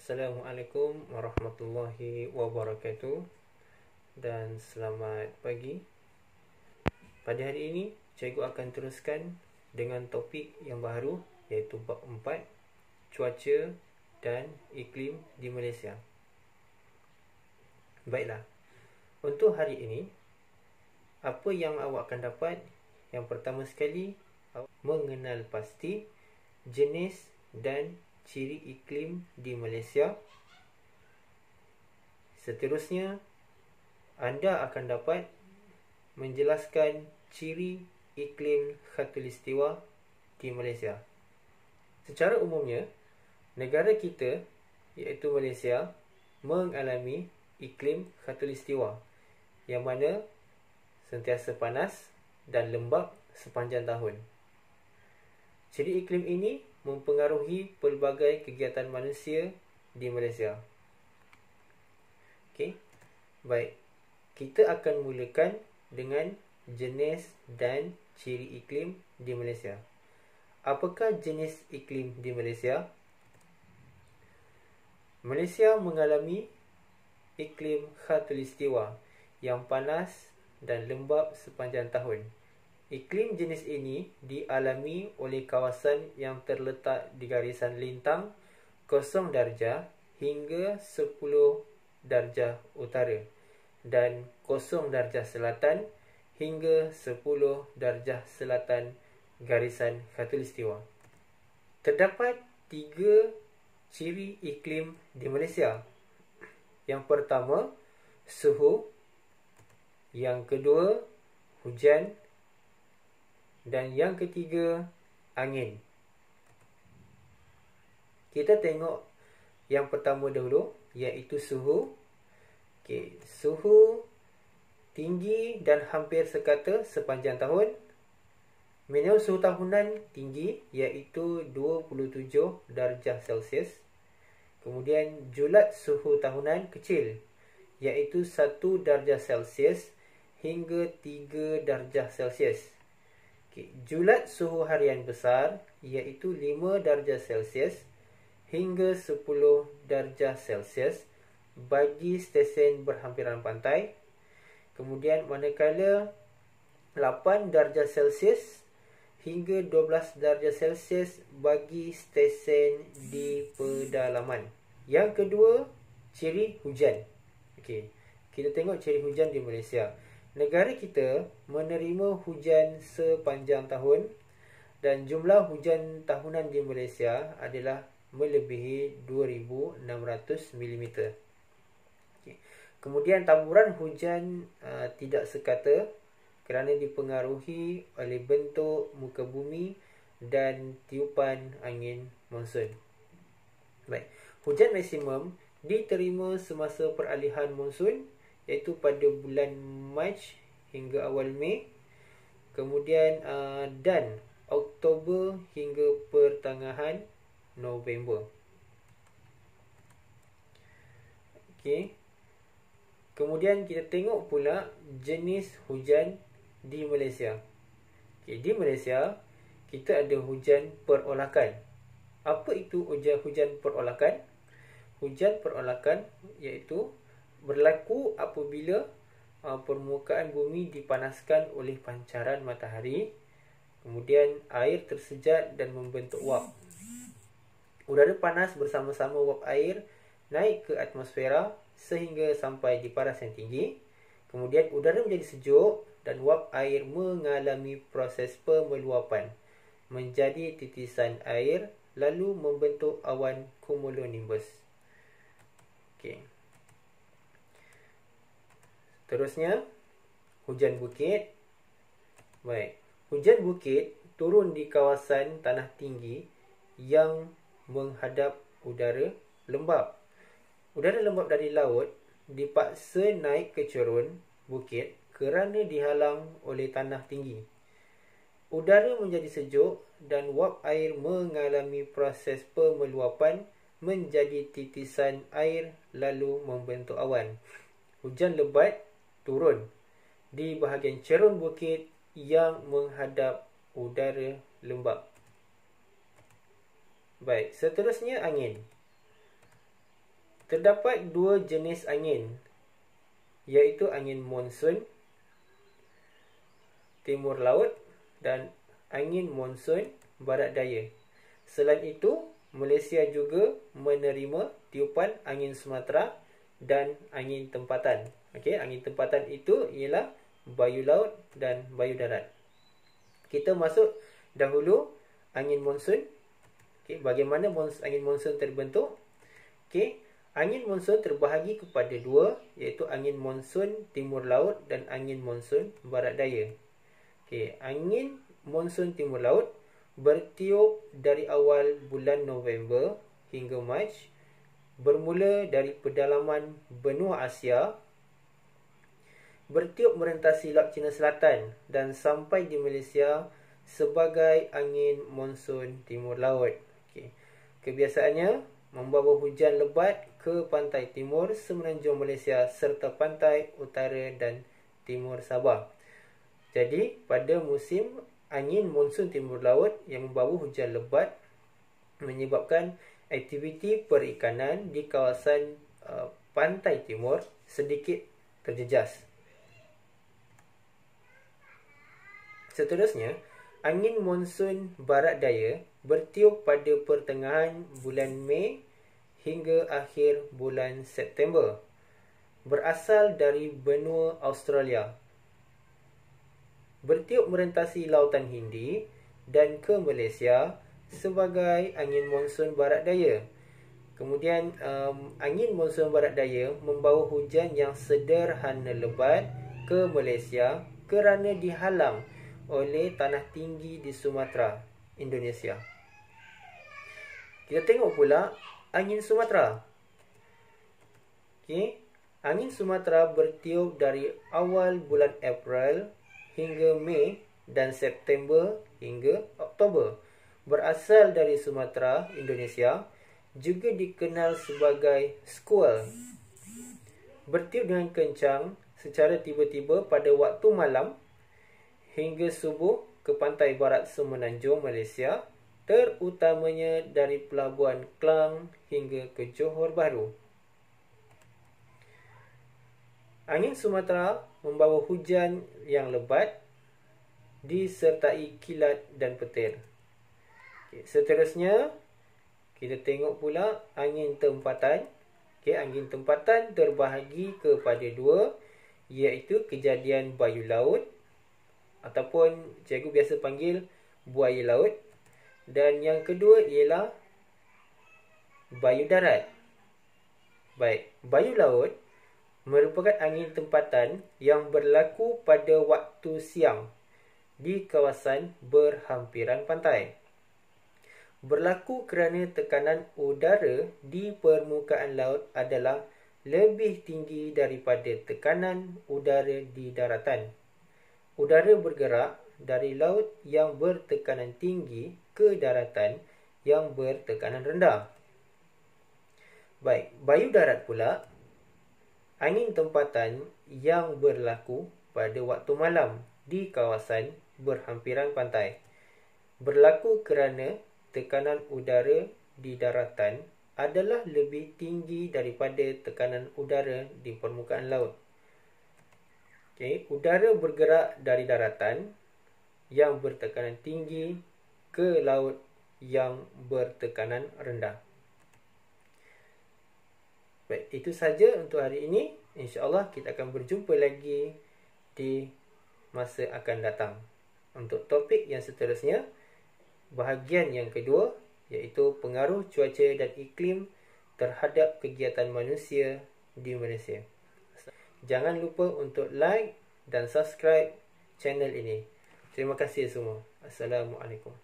Assalamualaikum warahmatullahi wabarakatuh dan selamat pagi. Pada hari ini, cikgu akan teruskan dengan topik yang baru iaitu bab 4, cuaca dan iklim di Malaysia. Baiklah, untuk hari ini, apa yang awak akan dapat? Yang pertama sekali, mengenal pasti jenis dan ciri iklim di Malaysia. Seterusnya, anda akan dapat menjelaskan ciri iklim khatulistiwa di Malaysia. Secara umumnya, negara kita iaitu Malaysia mengalami iklim khatulistiwa yang mana sentiasa panas dan lembap sepanjang tahun. Ciri iklim ini mempengaruhi pelbagai kegiatan manusia di Malaysia. Okey. Baik. Kita akan mulakan dengan jenis dan ciri iklim di Malaysia. Apakah jenis iklim di Malaysia? Malaysia mengalami iklim khatulistiwa yang panas dan lembap sepanjang tahun. Iklim jenis ini dialami oleh kawasan yang terletak di garisan lintang 0 darjah hingga 10 darjah utara dan 0 darjah selatan hingga 10 darjah selatan garisan khatulistiwa. Terdapat 3 ciri iklim di Malaysia. Yang pertama, suhu. Yang kedua, hujan. Dan yang ketiga, angin. Kita tengok yang pertama dahulu, iaitu suhu. Okey, suhu tinggi dan hampir sekata sepanjang tahun. Minimum suhu tahunan tinggi, iaitu 27 darjah Celsius. Kemudian julat suhu tahunan kecil, iaitu 1 darjah Celsius hingga 3 darjah Celsius. Julat suhu harian besar iaitu 5 darjah Celsius hingga 10 darjah Celsius bagi stesen berhampiran pantai. Kemudian manakala 8 darjah Celsius hingga 12 darjah Celsius bagi stesen di pedalaman. Yang kedua, ciri hujan. Okey, kita tengok ciri hujan di Malaysia. Negara kita menerima hujan sepanjang tahun dan jumlah hujan tahunan di Malaysia adalah melebihi 2,600 mm. Okay. Kemudian taburan hujan tidak sekata kerana dipengaruhi oleh bentuk muka bumi dan tiupan angin monsun. Baik, hujan maksimum diterima semasa peralihan monsun iaitu pada bulan Mac hingga awal Mei, kemudian dan Oktober hingga pertengahan November. Okey. Kemudian kita tengok pula jenis hujan di Malaysia. Okey, di Malaysia kita ada hujan perolakan. Apa itu hujan perolakan? Hujan perolakan iaitu berlaku apabila permukaan bumi dipanaskan oleh pancaran matahari, kemudian air tersejat dan membentuk wap. Udara panas bersama-sama wap air naik ke atmosfera sehingga sampai di paras yang tinggi. Kemudian udara menjadi sejuk dan wap air mengalami proses pemeluapan menjadi titisan air lalu membentuk awan cumulonimbus. Okey. Terusnya, hujan bukit. Baik, hujan bukit turun di kawasan tanah tinggi yang menghadap udara lembap. Udara lembap dari laut dipaksa naik ke cerun bukit kerana dihalang oleh tanah tinggi. Udara menjadi sejuk dan wap air mengalami proses pemeluapan menjadi titisan air lalu membentuk awan. Hujan lebat turun di bahagian cerun bukit yang menghadap udara lembap. Baik, seterusnya angin. Terdapat dua jenis angin, iaitu angin monsun timur laut dan angin monsun barat daya. Selain itu, Malaysia juga menerima tiupan angin Sumatera dan angin tempatan. Okey, angin tempatan itu ialah bayu laut dan bayu darat. Kita masuk dahulu angin monsun. Okey, bagaimana angin monsun terbentuk? Okey, angin monsun terbahagi kepada dua, iaitu angin monsun timur laut dan angin monsun barat daya. Okey, angin monsun timur laut bertiup dari awal bulan November hingga Mac, bermula dari pedalaman benua Asia, bertiup merentasi Laut Cina Selatan dan sampai di Malaysia sebagai angin monsun timur laut. Okey, kebiasaannya membawa hujan lebat ke pantai timur semenanjung Malaysia serta pantai utara dan timur Sabah. Jadi, pada musim angin monsun timur laut yang membawa hujan lebat menyebabkan aktiviti perikanan di kawasan pantai timur sedikit terjejas. Seterusnya, angin monsun barat daya bertiup pada pertengahan bulan Mei hingga akhir bulan September. Berasal dari benua Australia. Bertiup merentasi lautan Hindi dan ke Malaysia sebagai angin monsun barat daya. Kemudian angin monsun barat daya membawa hujan yang sederhana lebat ke Malaysia kerana dihalang oleh tanah tinggi di Sumatera, Indonesia. Kita tengok pula angin Sumatera. Okey, angin Sumatera bertiup dari awal bulan April hingga Mei dan September hingga Oktober. Berasal dari Sumatera, Indonesia, juga dikenal sebagai squall. Bertiup dengan kencang secara tiba-tiba pada waktu malam hingga subuh ke pantai barat semenanjung Malaysia, terutamanya dari Pelabuhan Klang hingga ke Johor Bahru. Angin Sumatera membawa hujan yang lebat disertai kilat dan petir. Okay, seterusnya, kita tengok pula angin tempatan. Okay, angin tempatan terbahagi kepada dua, iaitu kejadian bayu laut ataupun cikgu biasa panggil buaya laut, dan yang kedua ialah bayu darat. Baik, bayu laut merupakan angin tempatan yang berlaku pada waktu siang di kawasan berhampiran pantai. Berlaku kerana tekanan udara di permukaan laut adalah lebih tinggi daripada tekanan udara di daratan. Udara bergerak dari laut yang bertekanan tinggi ke daratan yang bertekanan rendah. Baik, bayu darat pula angin tempatan yang berlaku pada waktu malam di kawasan berhampiran pantai. Berlaku kerana tekanan udara di daratan adalah lebih tinggi daripada tekanan udara di permukaan laut. Okay, udara bergerak dari daratan yang bertekanan tinggi ke laut yang bertekanan rendah. Baik, itu saja untuk hari ini. InsyaAllah kita akan berjumpa lagi di masa akan datang. Untuk topik yang seterusnya, bahagian yang kedua, iaitu pengaruh cuaca dan iklim terhadap kegiatan manusia di Malaysia. Jangan lupa untuk like dan subscribe channel ini. Terima kasih semua. Assalamualaikum.